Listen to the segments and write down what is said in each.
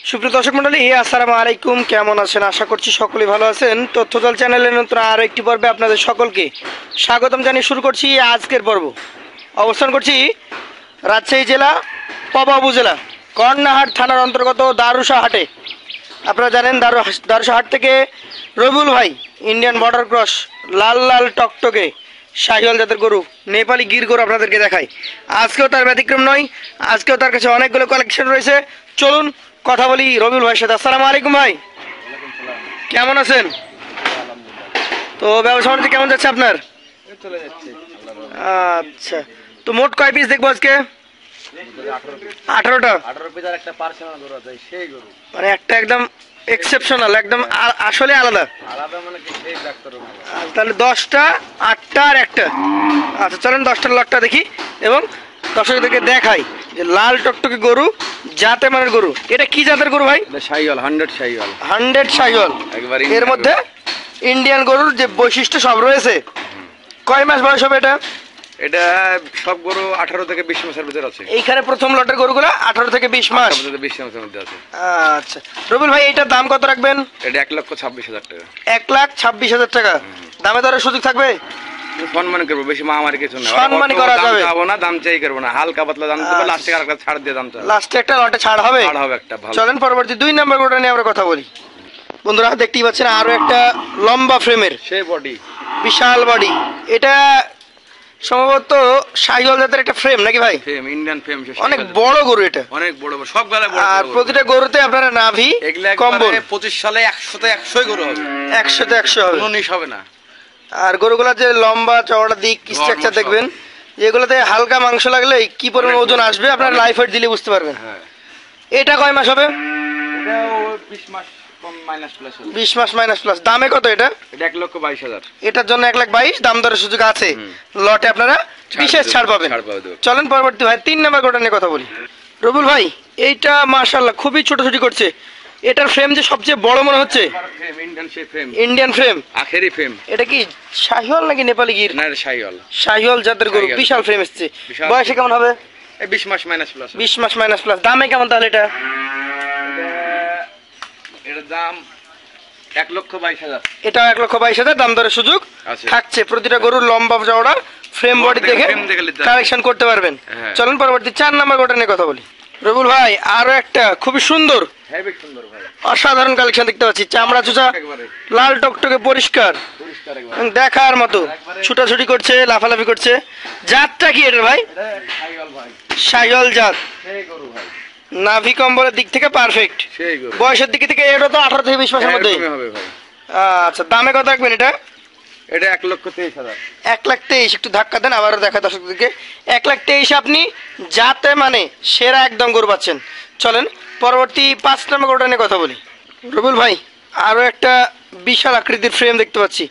সুপ্রিয় দর্শক মণ্ডলী, আসসালামু আলাইকুম। কেমন আছেন? আশা করছি সকলেই ভালো আছেন। তথ্যদল চ্যানেলের নতুন আরও একটি পর্বে আপনাদের সকলকে স্বাগতম জানিয়ে শুরু করছি আজকের পর্ব। অবস্থান করছি রাজশাহী জেলা পবা উপজেলা কর্ণাহাট থানার অন্তর্গত দারুসা হাটে। আপনারা জানেন দারুসা হাট থেকে রবিউল ভাই ইন্ডিয়ান বর্ডার ক্রস লাল লাল টকটকে শাহিওয়াল জাতের গরু, নেপালি গির গরু আপনাদেরকে দেখায়। আজকেও তার ব্যতিক্রম নয়, আজকেও তার কাছে অনেকগুলো কালেকশন রয়েছে। চলুন কথা বলি রবিউল ভাইয়ের সাথে। আসসালামু আলাইকুম ভাই, কেমন আছেন? তো ব্যবসা বাণিজ্য কেমন যাচ্ছে আপনার? আচ্ছা, তো মোট কয় পিস দেখবো আজকে? 18টা। মানে একটা একদম এক্সেপশনাল, একদম আসলে আলাদা। তাহলে 10টা, 8টা আর একটা। আচ্ছা চলেন 10টার লটটা দেখি এবং দর্শকদেরকে দেখাই যে লাল টকটকে গরু, জাতে মানের গরু। এটা কি জাতের গরু ভাই? শাহিওয়াল, 100 শাহিওয়াল। 100 শাহিওয়াল। এর মধ্যে ইন্ডিয়ান গরুর যে বৈশিষ্ট্য সব রয়েছে। কয় মাস বয়স হবে এটা? এটা সব গরু 18 থেকে 20 মাসের ভিতরে আছে। এইখানে প্রথম লটের গরুগুলো 18 থেকে 20 মাস। 20 মাসের মধ্যে আছে। আচ্ছা রবিউল ভাই, এটার দাম কত রাখবেন? এটা 1,26,000 টাকা। 1,26,000 টাকা। দামে দরের সুযোগ থাকবে? সম্মান করব, বেশি মামারি কিছু না। সম্মান করা যাবে, যাব না, দাম চাই করব না, হালকা পাতলা দাম দেব। লাস্টে আরেকটা ছাড় দিয়ে দাম চাই। লাস্টে একটা লটে ছাড় হবে। ছাড় হবে একটা ভালো। চলেন পরবর্তী 2 নাম্বার গরুটা নিয়ে আমরা কথা বলি। বন্ধুরা দেখতেই পাচ্ছেন আরো একটা লম্বা ফ্রেমের, সেই বডি, বিশাল বডি। এটা সম্ভবত শাহিওয়াল জাতের একটা ফ্রেম নাকি ভাই? Frame, Indian frame. অনেক বড় গরু এটা, অনেক বড় বড় সব গালে বড়। আর প্রতিটা গরুতে আপনারা নাভি কম্বল। 25 সালে 100তে 100 গরু হবে। 100তে 100 হবে, 19 হবে না। আর গরুগুলোর যে লম্বা চওড়া দিক স্ট্রাকচার দেখবেন, যেগুলোতে হালকা মাংস লাগলে কি পরিমাণ ওজন আসবে আপনারা লাইফ ওয়েট দিলে বুঝতে পারবেন। হ্যাঁ। এটা কয় মাস হবে? এটাও 20 মাস কম মাইনাস প্লাস হবে। 20 মাস মাইনাস প্লাস। দামে কত এটা? এটা 1,22,000। এটার জন্য 1,22,000 দাম দরের সুযোগ আছে। লটে আপনারা বিশেষ ছাড় পাবেন। চলেন পরবর্তী ভাই 3 নাম্বার গরুটা নিয়ে কথা বলি। রবিউল ভাই, এইটা মাশাআল্লাহ খুবই ছোটাছুটি করছে। এটার ফ্রেম যে সবচেয়ে বড় মনে হচ্ছে। ইন্ডিয়ান ফ্রেম, আখেরি ফ্রেম। এটা কি শাহিওয়াল নাকি নেপালি গির? না, এটা শাহিওয়াল। শাহিওয়াল জাতের গরু, বিশাল ফ্রেম এসেছে। বয়সে কেমন হবে? 20 মাস মাইনাস প্লাস। 20 মাস মাইনাস প্লাস। দামে কেমন তাহলে এটা? এটার দাম 1,22,000। এটা 1,22,000 দাম দরের সুযোগ থাকছে। প্রতিটা গরুর লম্বা চওড়া ফ্রেম বডি দেখে কালেকশন করতে পারবেন। চলুন পরবর্তী 4 নাম্বার গরুটা নিয়ে কথা বলি। রবিউল ভাই, আরো একটা খুবই সুন্দর, হেভি সুন্দর ভাই, অসাধারণ কালেকশন দেখতে পাচ্ছি। চামড়া চুচা লাল টকটকে পরিষ্কার, দেখার মতো। ছুটাছুটি করছে, লাফালাফি করছে। জাতটা কি এটা ভাই? শাহিওয়াল জাত। নাভি কম্বলের দিক থেকে পারফেক্ট। বয়সের দিক থেকে এটা তো 18 থেকে 20 মাসের মধ্যে হবে ভাই। আচ্ছা, দামে কত রাখবেন এটা? এটা 1,23,000। 1,23,000। একটু ধাক্কা দেন, আবারও দেখা দর্শকদেরকে। 1,23,000 আপনি জাতে মানে সেরা একদম গরু পাচ্ছেন। চলেন পরবর্তী 5 নম্বর গরুটা নিয়ে কথা বলি। রবিউল ভাই, আরো একটা বিশাল আকৃতির ফ্রেম দেখতে পাচ্ছি।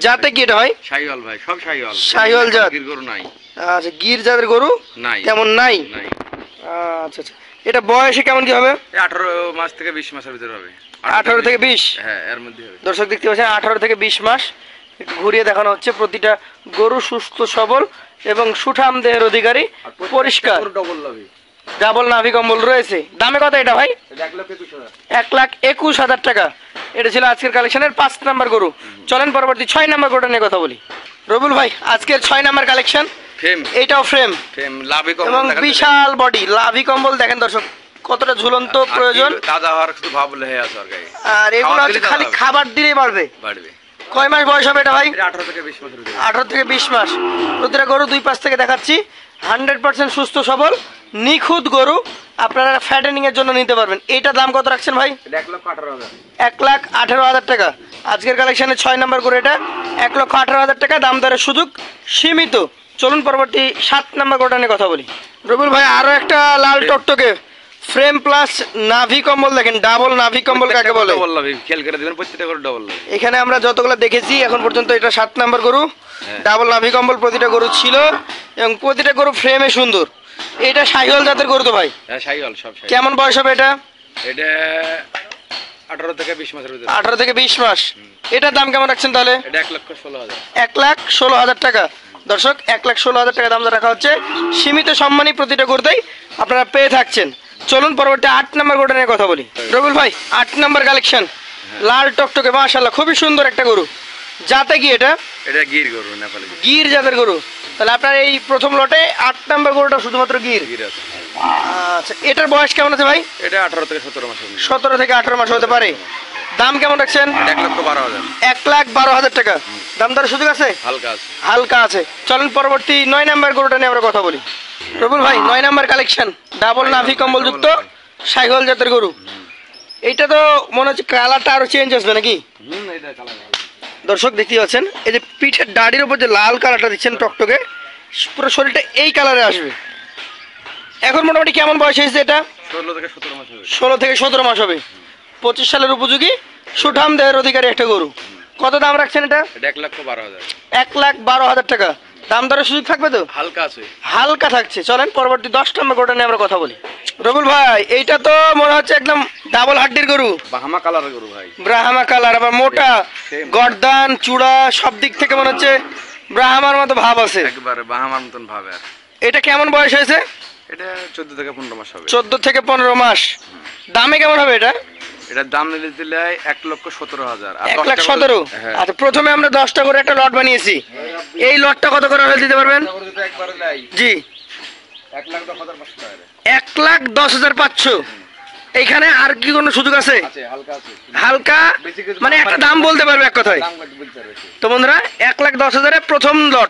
জাতে কি এটা ভাই? শাহিওয়াল ভাই, সব শাহিওয়াল। শাহিওয়াল জাত। গির গরু নাই। আচ্ছা, গির জাতের গরু নাই, তেমন নাই। আচ্ছা আচ্ছা, এটা বয়সে কেমন কি হবে? 18 মাস থেকে 20 মাসের ভিতর হবে। 18 থেকে 20? হ্যাঁ, এর মধ্যে হবে। দর্শক দেখতে পাচ্ছেন 18 থেকে 20 মাস। একটু ঘুরিয়ে দেখানো হচ্ছে। প্রতিটা গরু সুস্থ সবল এবং সুঠাম দেহের অধিকারী, পরিষ্কার, ডাবল নাভি কম্বল রয়েছে। দামে কত এটা ভাই? 1,21,000 টাকা। এটা ছিল আজকের কালেকশনের 5 নাম্বার গরু। চলেন পরবর্তী 6 নাম্বার গরুটা নিয়ে কথা বলি। রবিউল ভাই, আজকের 6 নাম্বার কালেকশন ফ্রেম। এটাও ফ্রেম, লাভি কম্বল এবং বিশাল বডি। লাভি কম্বল দেখেন দর্শক কতটা ঝুলন্ত প্রয়োজন। তাজা হওয়ার শুধু ভাবলে হয়ে আছে আর গায়ে। আর এগুলো খালি খাবার দিলেই বাড়বে। কয় মাস বয়স হবে এটা ভাই? 18 থেকে 20 মাস। 18 থেকে 20 মাস। প্রতিটা গরু দুই পাশ থেকে দেখাচ্ছি। 100% সুস্থ সবল নিখুঁত গরু, আপনারা ফ্যাটেনিং এর জন্য নিতে পারবেন। এইটা দাম কত রাখছেন ভাই? 1,18,000। 1,18,000 টাকা। আজকের কালেকশনে 6 নাম্বার করে এটা 1,18,000 টাকা। দাম দরের সুযোগ সীমিত। চলুন পরবর্তী 7 নাম্বার গরুটা নিয়ে কথা বলি। রবিউল ভাই, আরো একটা লাল টকটকে ফ্রেম প্লাস নাভি কম্বল দেখেন। ডাবল নাভি কম্বল কাকে বলে? ডাবল নাভি, খেয়াল করে দিবেন প্রত্যেকটা গরু ডাবল নাভি। এখানে আমরা যতগুলো দেখেছি এখন পর্যন্ত এটা 7 নাম্বার গরু। ডাবল নাভি কম্বল প্রতিটা গরু ছিল এবং প্রতিটা গরু ফ্রেমে সুন্দর। এটা শাহিওয়াল জাতের গরু তো ভাই? হ্যাঁ, শাহিওয়াল সব। কেমন বয়স হবে এটা? এটা 18 থেকে 20 মাসের ভিতরে। 18 থেকে 20 মাস। এটার দাম কেমন রাখছেন তাহলে? এটা 1,16,000। 1,16,000 টাকা। দর্শক 1,16,000 টাকা দাম রাখা হচ্ছে। সীমিত সম্মানী প্রতিটা গরুতেই আপনারা পেয়ে থাকছেন। চলুন পরবর্তী 8 নাম্বার গরুটা নিয়ে কথা বলি। রবিউল ভাই 8 নাম্বার কালেকশন, লাল টকটকে মাশাআল্লাহ খুবই সুন্দর একটা গরু। জাতে কি এটা? এটা গির গরু, নেপালি গির জাতের গরু। তাহলে আপনার এই প্রথম লটে 8 নাম্বার গরুটা শুধুমাত্র গির। গির আছে। আচ্ছা, এটার বয়স কেমন আছে ভাই? এটা 18 থেকে 17 মাস হবে। 17 থেকে 18 মাস হতে পারে। দাম কেমন রাখছেন? 1,12,000। 1,12,000 টাকা। দাম দরের সুযোগ আছে? হালকা আছে। হালকা আছে। চলুন পরবর্তী 9 নাম্বার গরুটা নিয়ে আমরা কথা বলি। রবিউল ভাই 9 নাম্বার কালেকশন, ডাবল নাভি কম্বল যুক্ত শাহিওয়াল জাতের গরু। এইটা তো মনে হচ্ছে কালারটা আরো চেঞ্জ আসবে নাকি? এটা কালার ভালো। দর্শক দেখতে পাচ্ছেন এই যে পিঠের দাড়ির উপর যে লাল কালারটা দিচ্ছেন টকটকে, পুরো শরীরটা এই কালারে আসবে। এখন মোটামুটি কেমন বয়স হয়েছে এটা? 16 থেকে 17 মাস হবে। 16 থেকে 17 মাস হবে। 25 সালের উপযোগী সুঠাম দেহের অধিকারী একটা গরু। কত দাম রাখছেন এটা? এটা 1,12,000। 1,12,000 টাকা। দাম দরের সুযোগ থাকবে তো? হালকা আছে। হালকা থাকছে। চলেন পরবর্তী 10 নম্বর গরুটা নিয়ে আমরা কথা বলি। রবিউল ভাই এইটা তো মনে হচ্ছে একদম ডাবল হাড্ডির গরু, বাহামা কালারের গরু ভাই। ব্রাহ্মা কালার, আবার মোটা গর্দান চূড়া সব দিক থেকে মনে হচ্ছে ব্রাহ্মার মতো ভাব আছে। একবারে বাহামার মতন ভাবে। আর এটা কেমন বয়স হয়েছে? এটা 14 থেকে 15 মাস হবে। 14 থেকে 15 মাস। দামে কেমন হবে এটা? এটার দাম নিলে দিলে 1,17,000। আর 1,17,000। হ্যাঁ। আচ্ছা, প্রথমে আমরা 10টা করে একটা লট বানিয়েছি। এই লটটা কত করে হলে দিতে পারবেন? একবারে নাই। জি, 1,10,500 টাকা। 1,10,500। এইখানে আর কি কোনো সুযোগ আছে? আছে, হালকা আছে। হালকা মানে একটা দাম বলতে পারবে এক কথায়। দাম কত বলতে পারবে? তো বন্ধুরা 1,10,000-এ প্রথম লট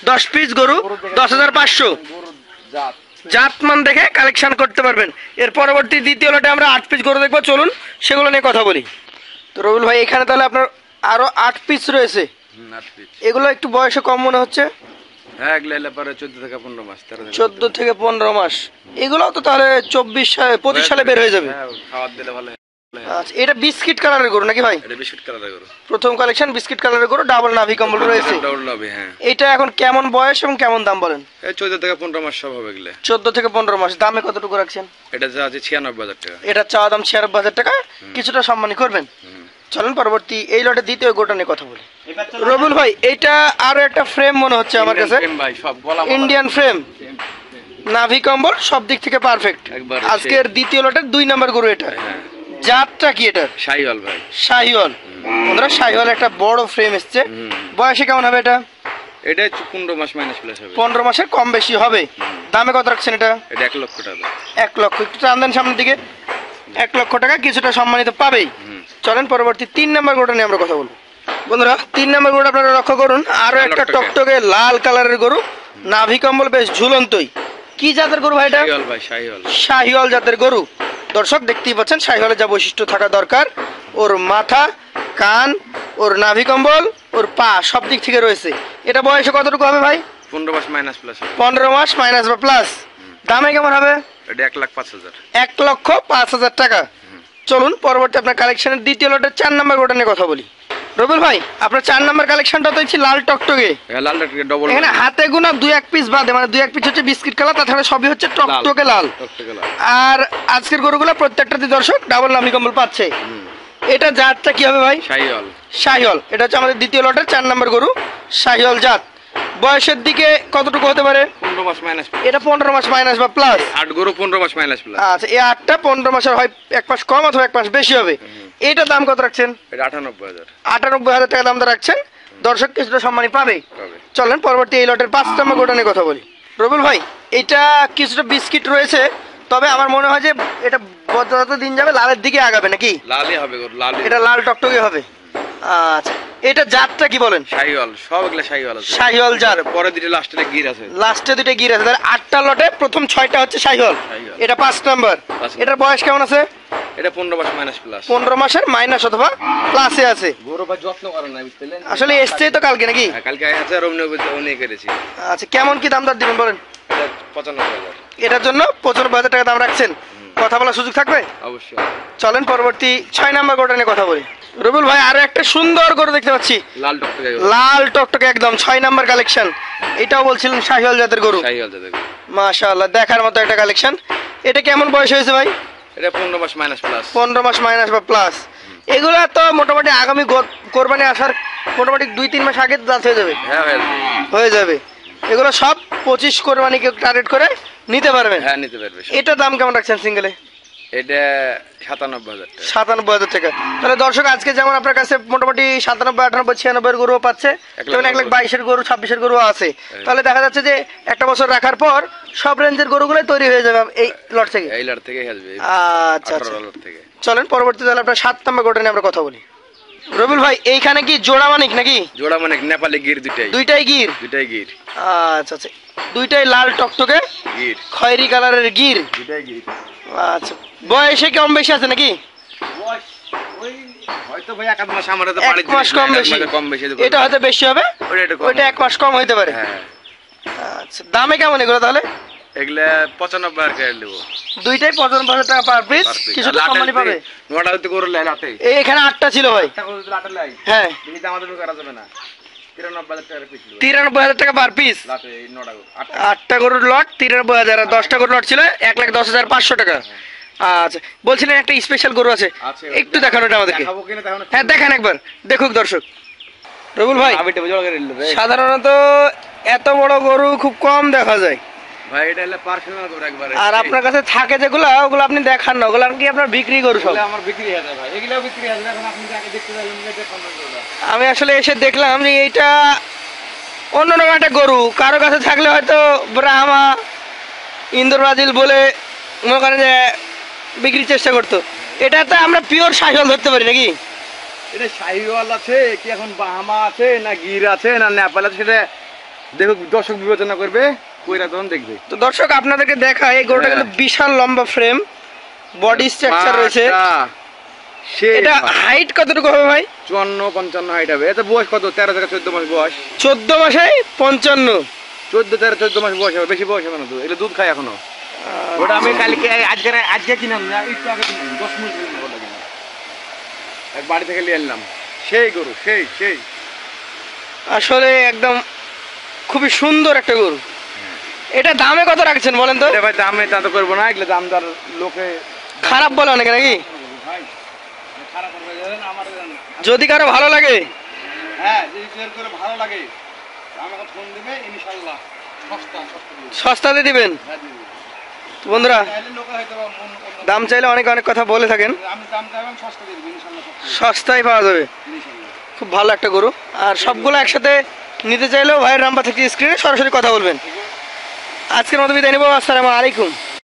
10 পিস গরু 10,500। গরু জাত। জাতমান দেখে কালেকশন করতে পারবেন। এর পরবর্তী দ্বিতীয় লটে আমরা 8 পিস গরু দেখবো। চলুন সেগুলো নিয়ে কথা বলি। তো রবিউল ভাই এখানে তাহলে আপনার আরো 8 পিস রয়েছে। 8 পিস। এগুলো একটু বয়সে কম মনে হচ্ছে। হ্যাঁ, এগুলো এলে পরে 14 থেকে 15 মাস। 14 থেকে 15 মাস। এগুলো তো তাহলে 25 সালে বের হয়ে যাবে। হ্যাঁ, খাবার দিলে ভালো। আচ্ছা, এটা বিস্কিট কালারের গরু নাকি ভাই? এটা বিস্কুট কালারের গরু। প্রথম কালেকশন বিস্কিট কালারের গরু, ডাবল নাভি কম্বল রয়েছে। ডাবল নাভি, হ্যাঁ। এটা এখন কেমন বয়স এবং কেমন দাম বলেন? এই 14 থেকে 15 মাস সব হবে এগুলো। 14 থেকে 15 মাস। দামে কতটুকু রাখছেন? এটা যা আছে 96,000 টাকা। এটা চাওয়া দাম 96,000 টাকা। কিছুটা সম্মানী করবেন। চলুন পরবর্তী এই লটে দ্বিতীয় গোটা নিয়ে কথা বলি। রবিউল ভাই এইটা আরো একটা ফ্রেম মনে হচ্ছে আমার কাছে। ভাই সব গলা ইন্ডিয়ান ফ্রেম, নাভি কম্বল সব দিক থেকে পারফেক্ট। একবারে আজকের দ্বিতীয় লটের 2 নাম্বার গরু এটা। হ্যাঁ। জাতটা কি এটা? শাহিওয়াল ভাই। শাহিওয়াল। বন্ধুরা শাহিওয়াল একটা বড় ফ্রেম এসছে। বয়সে কেমন হবে এটা? এটা 15 মাস মাইনাস প্লাস হবে। 15 মাসের কম বেশি হবে। দামে কত রাখছেন এটা? এটা 1 লক্ষ টাকা। 1 লক্ষ। একটু টান দেন সামনের দিকে। 1 লক্ষ টাকা কিছুটা সম্মানিত পাবেই। চলেন পরবর্তী 3 নাম্বার গরুটা নিয়ে আমরা কথা বলবো। বন্ধুরা 3 নাম্বার গরুটা আপনারা লক্ষ্য করুন, আরো একটা টকটকে লাল কালারের গরু, নাভি কম্বল বেশ ঝুলন্তই। কি জাতের গরু ভাই এটা? শাহিওয়াল ভাই, শাহিওয়াল। শাহিওয়াল জাতের গরু। দর্শক দেখতেই পাচ্ছেন শাহিওয়ালের যা বৈশিষ্ট্য থাকা দরকার, ওর মাথা, কান, ওর নাভি কম্বল, ওর পা সব দিক থেকে রয়েছে। এটা বয়সে কতটুকু হবে ভাই? 15 মাস মাইনাস প্লাস হবে। 15 মাস মাইনাস বা প্লাস। দামে কেমন হবে? এটা 1,05,000। 1,05,000 টাকা। চলুন পরবর্তী আপনার কালেকশনের দ্বিতীয় লটের 4 নাম্বার গরুটা নিয়ে কথা বলি। রবিউল ভাই আপনার 4 নাম্বার কালেকশনটা তো হচ্ছে লাল টকটকে। হ্যাঁ, লাল টকটকে ডবল। এখানে হাতে গোনা 2-1 পিস বাদে, মানে 2-1 পিস হচ্ছে বিস্কিট কালার, তাছাড়া সবই হচ্ছে টকটকে লাল। টকটকে লাল। আর আজকের গরুগুলো প্রত্যেকটাতে দর্শক ডাবল নাভি কম্বল পাচ্ছে। এটা জাতটা কি হবে ভাই? শাহিওয়াল। শাহিওয়াল। এটা হচ্ছে আমাদের দ্বিতীয় লটের 4 নাম্বার গরু, শাহিওয়াল জাত। বয়সের দিকে কতটুকু হতে পারে? 15 মাস মাইনাস। এটা 15 মাস মাইনাস বা প্লাস। 8 গরু 15 মাস মাইনাস প্লাস। আচ্ছা, এই 8টা 15 মাসের হয় 1 মাস কম অথবা 1 মাস বেশি হবে। এটার দাম কত রাখছেন? এটা 98,000। 98,000 টাকা দাম রাখছেন। দর্শক কিছুটা সম্মানী পাবে। পাবে। চলেন পরবর্তী এই লটের 5 নম্বর গরুটা নিয়ে কথা বলি। রবিউল ভাই এটা কিছুটা বিস্কিট রয়েছে, তবে আমার মনে হয় যে এটা যত দিন যাবে লালের দিকে আগাবে নাকি? লালই হবে গরু, লাল। এটা লাল টকটকে হবে। আচ্ছা, এটা জাতটা কি বলেন? শাহিওয়াল। সব এগুলা শাহিওয়াল আছে। শাহিওয়াল জাত। পরে দুটো লাস্টে গির আছে। লাস্টে 2টা গির আছে। তাহলে 8টা লটে প্রথম 6টা হচ্ছে শাহিওয়াল। এটা 5 নাম্বার। এটার বয়স কেমন আছে? এটা 15 মাস মাইনাস প্লাস। 15 মাসের মাইনাস অথবা প্লাসে আছে। গরু ভাই যত্ন করেন না, বুঝলেন? আসলে এসছেই তো কালকে নাকি? হ্যাঁ, কালকে আছে আর অমনি করেছি। আচ্ছা, কেমন কি দাম দর দিবেন বলেন? এটা 95,000। এটার জন্য 95,000 টাকা দাম রাখছেন। কথা বলার সুযোগ থাকবে? অবশ্যই। চলেন পরবর্তী 6 নাম্বার গরুটা নিয়ে কথা বলি। রবিউল ভাই আরো একটা সুন্দর গরু দেখতে পাচ্ছি, লাল টকটকে। লাল টকটকে একদম 6 নাম্বার কালেকশন। এটাও বলছিলেন শাহিওয়াল জাতের গরু। শাহিওয়াল জাতের গরু। মাশাআল্লাহ দেখার মতো একটা কালেকশন। এটা কেমন বয়স হয়েছে ভাই? এটা 15 মাস মাইনাস প্লাস। 15 মাস মাইনাস বা প্লাস। এগুলা তো মোটামুটি আগামী কোরবানি আসার মোটামুটি 2-3 মাস আগে দাঁত হয়ে যাবে। হ্যাঁ, হয়ে যাবে। এগুলো সব 25 কোরবানিকে টার্গেট করে নিতে পারবেন? হ্যাঁ নিতে পারবে। এটা দাম কেমন রাখছেন সিঙ্গেলে? এটা 97,000 টাকা। 97,000 টাকা। তাহলে দর্শক আজকে যেমন আপনার কাছে মোটামুটি 97, 98, 96 গরুও পাচ্ছে, যেমন 1,22,000 গরু, 26,000 গরু আছে। তাহলে দেখা যাচ্ছে যে একটা বছর রাখার পর সব রেঞ্জের গরুগুলোই তৈরি হয়ে যাবে এই লট থেকে। এই লট থেকে আসবে। আচ্ছা আচ্ছা, 18 লট থেকে। চলেন পরবর্তী তাহলে আপনার 7 নম্বর গরুটা নিয়ে আমরা কথা বলি। রবিউল ভাই এইখানে কি জোড়া মানিক নাকি? জোড়া মানে নেপালি গির দুইটাই। দুইটাই গির? দুইটাই গির। আচ্ছা আচ্ছা, দুইটাই লাল টকটকে গির, খয়েরি কালারের গির। দুইটাই গির। আচ্ছা, বয়সে কম বেশি আছে নাকি? বয়স ওই হয়তো ভাই এক আধ মাস, আমারে তো এক মাস কম বেশি। কম বেশি। এটা হয়তো বেশি হবে, ওইটা 1 মাস কম হইতে পারে। হ্যাঁ। আচ্ছা, দামে কেমন এগুলো তাহলে? এগুলা 95 টাকা দেবো। দুইটাই 55,000 টাকা পার পিস, কিছু তো কমানি পাবে। নোটা হতে করে লাই লাটে। এই এখানে 8টা ছিল ভাই। 8টা করে লাটে লাই। হ্যাঁ, বেশি দাম আমাদের করা যাবে না। 93,000 টাকা পিস। 93,000 টাকা পার পিস। লাটে এই নোটা 8টা গরুর লট 93,000, আর 10টা গরুর লট ছিল 1,10,500 টাকা। আচ্ছা, বলছিলেন একটা স্পেশাল গরু আছে, একটু দেখানো এটা আমাদেরকে। দেখাবো কিনা দেখানো? হ্যাঁ দেখান একবার, দেখুক দর্শক। রবিউল ভাই, আবিটা বুঝা করে নিল রে। সাধারণত এত বড় গরু খুব কম দেখা যায় ভাই এটা হলো পার্সোনাল গরু একবারে। আর আপনার কাছে থাকে যেগুলো, ওগুলো আপনি দেখান না, ওগুলো কি আপনার বিক্রি গরু সব? এগুলো আমার বিক্রি হয়ে যায় ভাই, এগুলাও বিক্রি হয়ে যায়। এখন আপনি আগে দেখতে যাবেন যে দেখুন গরুটা। আমি আসলে এসে দেখলাম যে এইটা অন্যরকম একটা গরু, কারো কাছে থাকলে হয়তো ব্রাহ্মা, ইন্দোর ব্রাজিল বলে মনে করেন যে বিক্রির চেষ্টা করতো। এটাতে আমরা পিওর শাহিওয়াল ধরতে পারি নাকি? এটা শাহিওয়াল আছে কি, এখন বাহামা আছে না গির আছে না নেপাল আছে, সেটা দেখো দর্শক বিবেচনা করবে, কইরা তখন দেখবে। তো দর্শক আপনাদেরকে দেখা, এই গরুটা কিন্তু বিশাল লম্বা ফ্রেম, বডি স্ট্রাকচার রয়েছে। এটা হাইট কতটুকু হবে ভাই? 54-55 হাইট হবে। এটা বয়স কত? 13 থেকে 14 মাস বয়স। 14 মাসে 55? 14 মাস বয়স হবে, বেশি বয়স হবে না তো। এটা দুধ খায় এখনো। ওটা আমি কালকে আজকে কিনাম না, একটু আগে কিনাম, 10 মিনিট হলো ওটা কিনা। এক বাড়ি থেকে নিয়ে এলাম, সেই গরু, সেই আসলে একদম খুবই সুন্দর একটা গরু। এটা দামে কত রাখছেন বলেন তো? ভাই দামে তা তো করবো না, এগুলো দাম দর লোকে খারাপ বলে অনেকে নাকি? ভাই খারাপ করবে আমার। যদি কারো ভালো লাগে, হ্যাঁ যদি শেয়ার করে ভালো লাগে আমাকে ফোন দিবে, ইনশাআল্লাহ সস্তা সস্তাতে দিবেন। হ্যাঁ দিবে। তো বন্ধুরা, তাহলে লোকে হয়তো দাম চাইলে অনেক অনেক কথা বলে থাকেন, আমি দাম চাইবেন সস্তা দিয়ে দিবে ইনশাআল্লাহ, সস্তায় পাওয়া যাবে। ইনশাআল্লাহ। খুব ভালো একটা গরু, আর সবগুলো একসাথে নিতে চাইলেও ভাইয়ের নাম্বার থেকে স্ক্রিনে সরাসরি কথা বলবেন। আজকের মতো বিদায় নেবো, আসসালামু আলাইকুম।